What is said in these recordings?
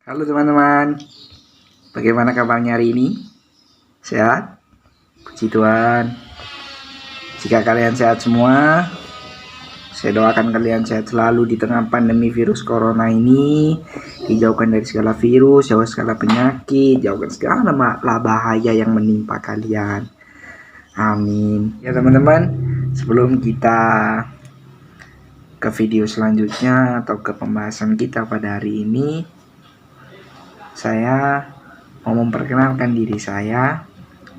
Halo teman-teman, bagaimana kabarnya hari ini? Sehat? Puji Tuhan. Jika kalian sehat semua, saya doakan kalian sehat selalu di tengah pandemi virus corona ini. Dijauhkan dari segala virus, jauhkan segala penyakit, jauhkan segala bahaya yang menimpa kalian. Amin. Ya teman-teman, sebelum kita ke video selanjutnya atau ke pembahasan kita pada hari ini, saya mau memperkenalkan diri saya.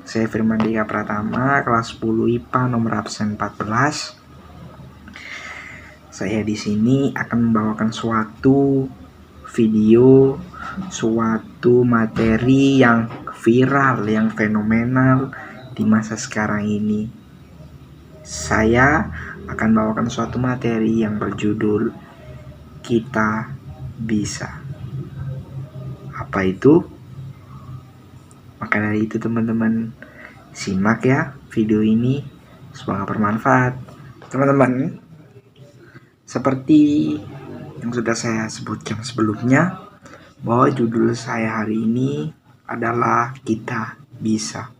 Saya Firman Dika Pratama, kelas 10 IPA nomor absen 14. Saya di sini akan membawakan suatu video, suatu materi yang viral, yang fenomenal di masa sekarang ini. Saya akan membawakan suatu materi yang berjudul Kita Bisa. Apa itu? Maka dari itu teman-teman, simak ya video ini, semoga bermanfaat. Teman-teman, seperti yang sudah saya sebutkan sebelumnya, bahwa judul saya hari ini adalah Kita Bisa.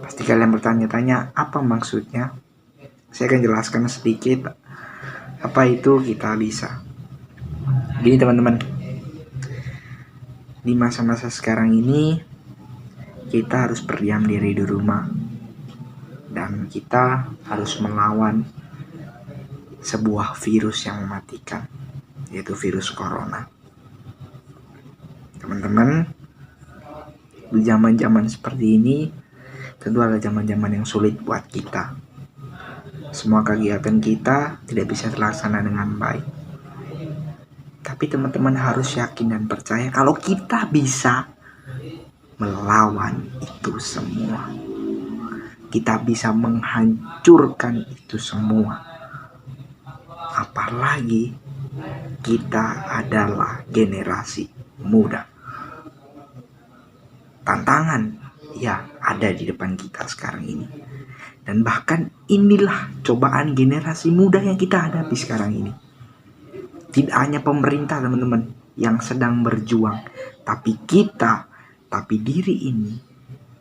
Pasti kalian bertanya-tanya apa maksudnya. Saya akan jelaskan sedikit apa itu kita bisa. Gini teman-teman, di masa-masa sekarang ini kita harus berdiam diri di rumah, dan kita harus melawan sebuah virus yang mematikan, yaitu virus corona. Teman-teman, di zaman-zaman seperti ini tentu ada zaman-zaman yang sulit buat kita. Semua kegiatan kita tidak bisa terlaksana dengan baik. Tapi teman-teman harus yakin dan percaya kalau kita bisa melawan itu semua. Kita bisa menghancurkan itu semua. Apalagi kita adalah generasi muda. Tantangan ya ada di depan kita sekarang ini. Dan bahkan inilah cobaan generasi muda yang kita hadapi sekarang ini. Tidak hanya pemerintah teman-teman yang sedang berjuang, tapi diri ini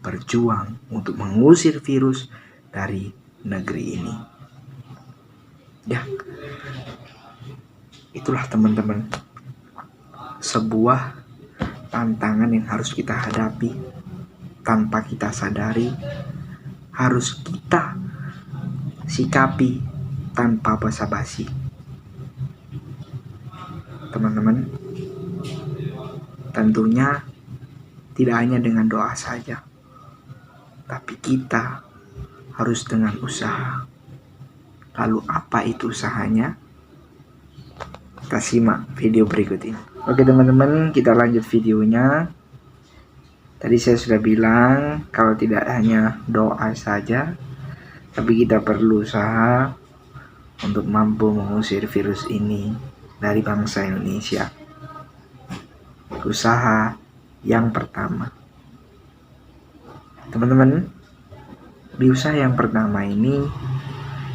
berjuang untuk mengusir virus dari negeri ini. Ya, itulah teman-teman, sebuah tantangan yang harus kita hadapi tanpa kita sadari, harus kita sikapi tanpa basa-basi. Teman-teman, tentunya tidak hanya dengan doa saja, tapi kita harus dengan usaha. Lalu apa itu usahanya? Kita simak video berikut ini. Oke teman-teman, kita lanjut videonya. Tadi saya sudah bilang kalau tidak hanya doa saja, tapi kita perlu usaha untuk mampu mengusir virus ini dari bangsa Indonesia. Usaha yang pertama, teman-teman, di usaha yang pertama ini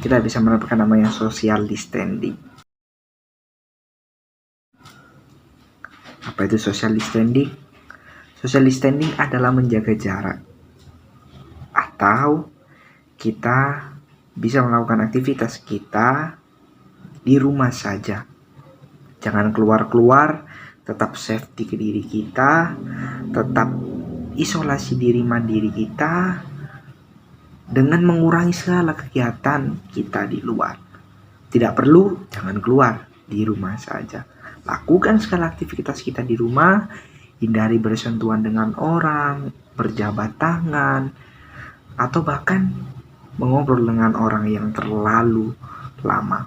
kita bisa menerapkan namanya social distancing. Apa itu social distancing? Social distancing adalah menjaga jarak, atau kita bisa melakukan aktivitas kita di rumah saja. Jangan keluar-keluar, tetap safety ke diri kita, tetap isolasi diri mandiri kita dengan mengurangi segala kegiatan kita di luar. Tidak perlu, jangan keluar, di rumah saja. Lakukan segala aktivitas kita di rumah, hindari bersentuhan dengan orang, berjabat tangan, atau bahkan mengobrol dengan orang yang terlalu lama.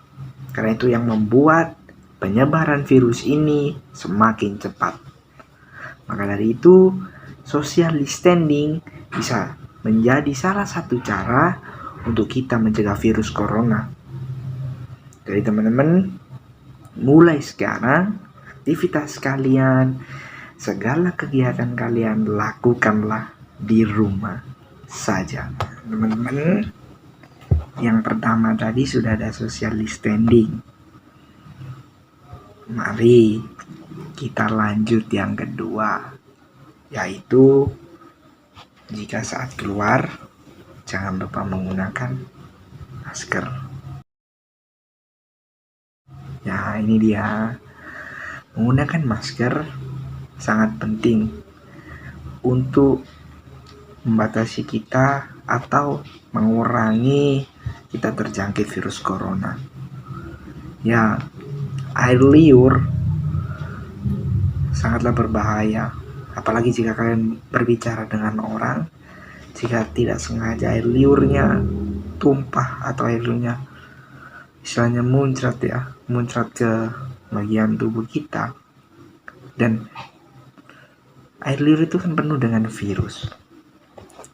Karena itu yang membuat penyebaran virus ini semakin cepat. Maka dari itu, social distancing bisa menjadi salah satu cara untuk kita mencegah virus corona. Jadi teman-teman, mulai sekarang aktivitas kalian, segala kegiatan kalian lakukanlah di rumah saja. Teman-teman, yang pertama tadi sudah ada social distancing. Mari kita lanjut yang kedua, yaitu jika saat keluar jangan lupa menggunakan masker. Ya, ini dia. Menggunakan masker sangat penting untuk membatasi kita atau mengurangi kita terjangkit virus corona. Ya, air liur sangatlah berbahaya, apalagi jika kalian berbicara dengan orang. Jika tidak sengaja air liurnya tumpah atau air liurnya istilahnya muncrat ke bagian tubuh kita, dan air liur itu kan penuh dengan virus.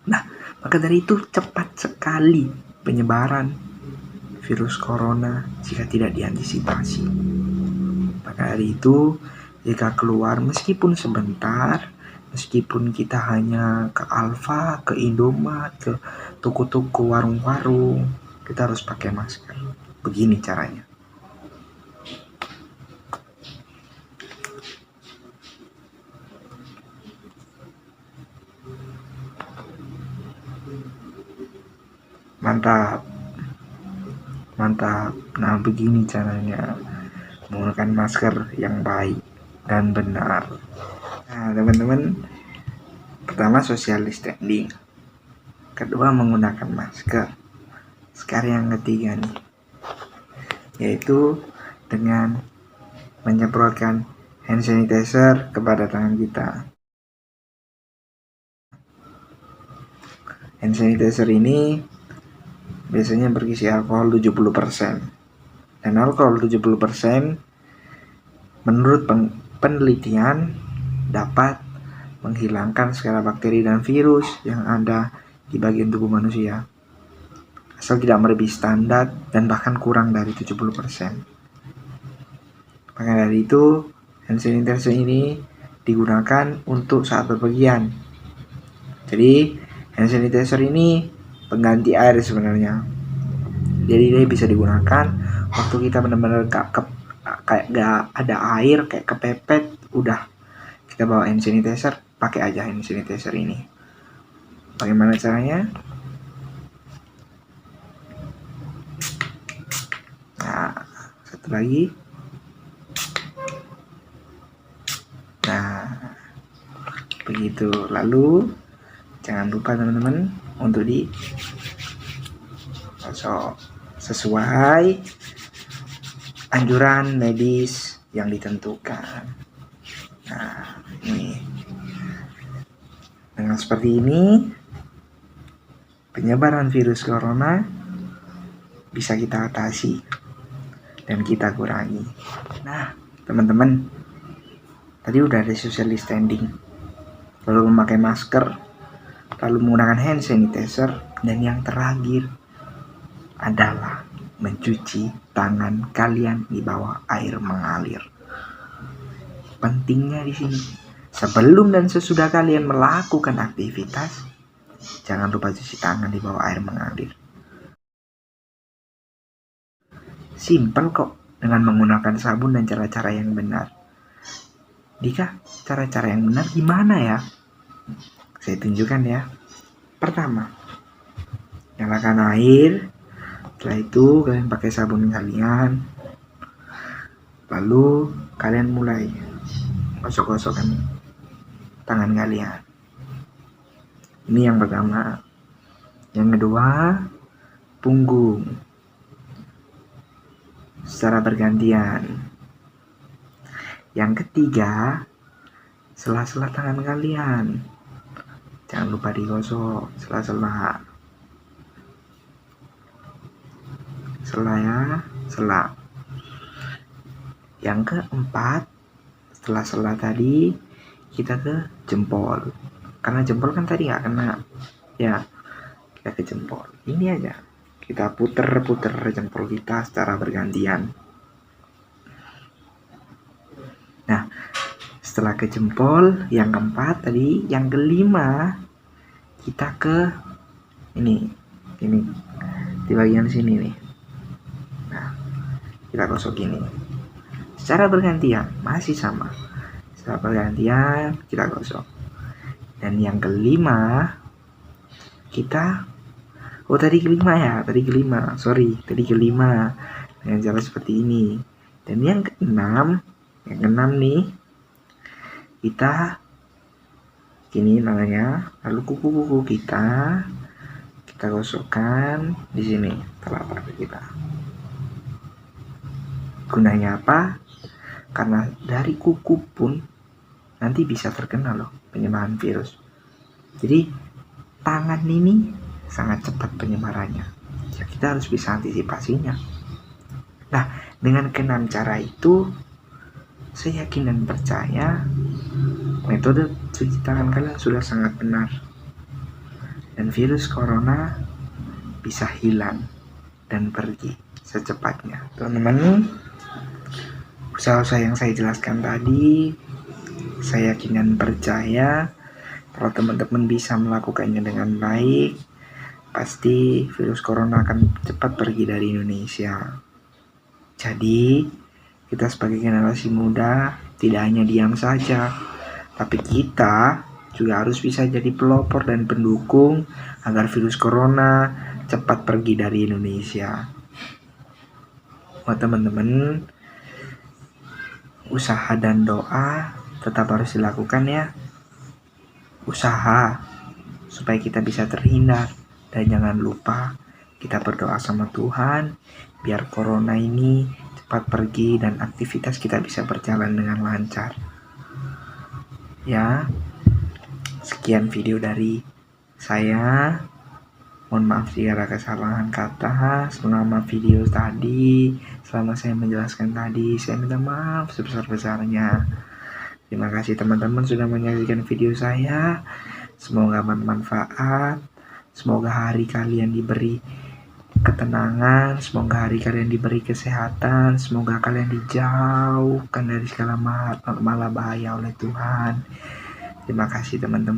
Nah, maka dari itu cepat sekali penyebaran virus corona jika tidak diantisipasi. Maka dari itu, jika keluar meskipun sebentar, meskipun kita hanya ke Alfa, ke Indomaret, ke toko-toko, warung-warung, kita harus pakai masker. Begini caranya. Mantap. Nah, begini caranya menggunakan masker yang baik dan benar. Nah, teman-teman, pertama social distancing, kedua menggunakan masker. Sekarang yang ketiga nih, yaitu dengan menyemprotkan hand sanitizer kepada tangan kita. Hand sanitizer ini biasanya berisi alkohol 70%. Dan alkohol 70% menurut penelitian dapat menghilangkan segala bakteri dan virus yang ada di bagian tubuh manusia, asal tidak melebihi standar dan bahkan kurang dari 70%. Maka dari itu, hand sanitizer ini digunakan untuk saat bepergian. Jadi, hand sanitizer ini pengganti air sebenarnya. Jadi dia bisa digunakan waktu kita benar-benar kayak gak ada air, kayak kepepet, udah kita bawa hand sanitizer, pakai aja hand sanitizer ini. Bagaimana caranya? Nah, satu lagi. Nah, begitu. Lalu jangan lupa teman-teman untuk digosok sesuai anjuran medis yang ditentukan. Nah, ini dengan seperti ini penyebaran virus corona bisa kita atasi dan kita kurangi. Nah, teman-teman, tadi udah ada social distancing, lalu memakai masker, lalu menggunakan hand sanitizer, dan yang terakhir adalah mencuci tangan kalian di bawah air mengalir. Pentingnya di sini, sebelum dan sesudah kalian melakukan aktivitas, jangan lupa cuci tangan di bawah air mengalir. Simpel kok, dengan menggunakan sabun dan cara-cara yang benar. Dika, cara-cara yang benar gimana ya? Saya tunjukkan ya. Pertama, nyalakan air. Setelah itu kalian pakai sabun kalian. Lalu kalian mulai gosok-gosokkan tangan kalian. Ini yang pertama. Yang kedua, punggung secara bergantian. Yang ketiga, sela-sela tangan kalian. Jangan lupa digosok sela-sela. Sela. Yang keempat, setelah sela tadi kita ke jempol. Karena jempol kan tadi nggak kena. Ya, kita ke jempol. Ini aja. Kita puter-puter jempol kita secara bergantian. Nah, setelah ke jempol, yang keempat tadi, yang kelima kita ke ini di bagian sini nih. Nah, kita gosok ini secara bergantian, masih sama. Setelah pergantian kita gosok. Dan yang kelima tadi kelima dengan cara seperti ini. Dan yang keenam nih kita gini namanya. Lalu kuku kita gosokkan di sini telapak kita. Gunanya apa? Karena dari kuku pun nanti bisa terkena loh penyebaran virus. Jadi tangan ini sangat cepat penyebarannya. Ya, kita harus bisa antisipasinya. Nah, dengan keenam cara itu, saya yakin dan percaya metode cuci tangan kalian sudah sangat benar. Dan virus corona bisa hilang dan pergi secepatnya. Teman-teman, usaha-usaha yang saya jelaskan tadi, saya yakin dan percaya kalau teman-teman bisa melakukannya dengan baik, pasti virus corona akan cepat pergi dari Indonesia. Jadi, kita sebagai generasi muda tidak hanya diam saja, tapi kita juga harus bisa jadi pelopor dan pendukung agar virus corona cepat pergi dari Indonesia. Buat teman-teman, usaha dan doa tetap harus dilakukan ya. Usaha supaya kita bisa terhindar, dan jangan lupa kita berdoa sama Tuhan biar corona ini cepat pergi dan aktivitas kita bisa berjalan dengan lancar. Ya, sekian video dari saya. Mohon maaf jika ada kesalahan kata selama video tadi, selama saya menjelaskan tadi. Saya minta maaf sebesar-besarnya. Terima kasih teman-teman sudah menyaksikan video saya. Semoga bermanfaat. Semoga hari kalian diberi ketenangan. Semoga hari kalian diberi kesehatan. Semoga kalian dijauhkan dari segala malah bahaya oleh Tuhan. Terima kasih teman-teman.